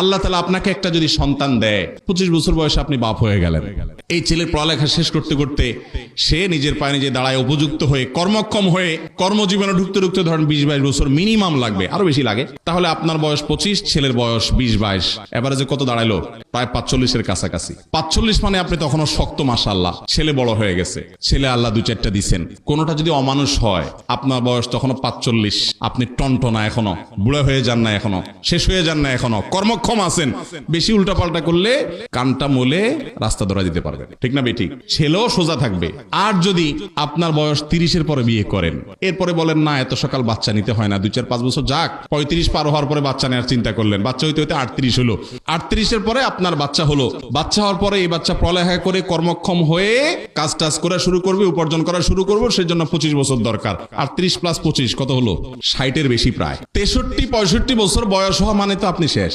আল্লাহ তাআলা আপনাকে একটা যদি সন্তান দেয়, 25 বছর বয়সে আপনি বাপ হয়ে গেলেন, এই ছেলের পড়ালেখা শেষ করতে করতে সে নিজের পায়ে নিজে দাঁড়ায়, উপযুক্ত হয়ে কর্মক্ষম হয়ে কর্মজীবনে ঢুকতে ঢুকতে ধরেন 20-22 বছর মিনিমাম লাগবে, আরো বেশি লাগে। তাহলে আপনার বয়স 25, ছেলের বয়স 20-22, এভারেজে কত দাঁড়াইলো? প্রায় 45-এর কাছাকাছি। 45 মানে আপনি তখনও শক্ত, মাশাআল্লাহ। ছেলে বড় হয়ে গেছে, ছেলে আল্লাহ 2-4টা দিচ্ছেন। কোনোটা যদি অমানুষ হয়, আপনার বয়স তখনও 45, আপনি টনটনা এখনো, বুড়া হয়ে যান না এখনো, শেষ হয়ে যান না এখনো, কর্মক্ষম আছেন। বেশি উল্টাপাল্টা করলে কানটা মোলে রাস্তা ধরা দিতে পারবেন, ঠিক না বেঠিক? ছেলেও সোজা থাকবে। আর যদি আপনার বয়স 30-এর পরে বিয়ে করেন, এরপরে বলেন না এত সকাল বাচ্চা নিতে হয় না, 2-4-5 বছর যাক, 35 পার হওয়ার পরে বাচ্চা নেওয়ার চিন্তা করলেন, বাচ্চা হইতে হইতে 38 হলো, 38-এর পরে আপনার বাচ্চা হলো, বাচ্চা হওয়ার পরে এই বাচ্চা পড়ালেখা করে কর্মক্ষম হয়ে কাজ টাজ করা শুরু করবে, উপার্জন করা শুরু করবো, সেজন্য 25 বছর দরকার। 38 + 25 কত হলো? 60-এর বেশি, প্রায় 63-65 বছর বয়স হওয়া মানে তো আপনি শেষ।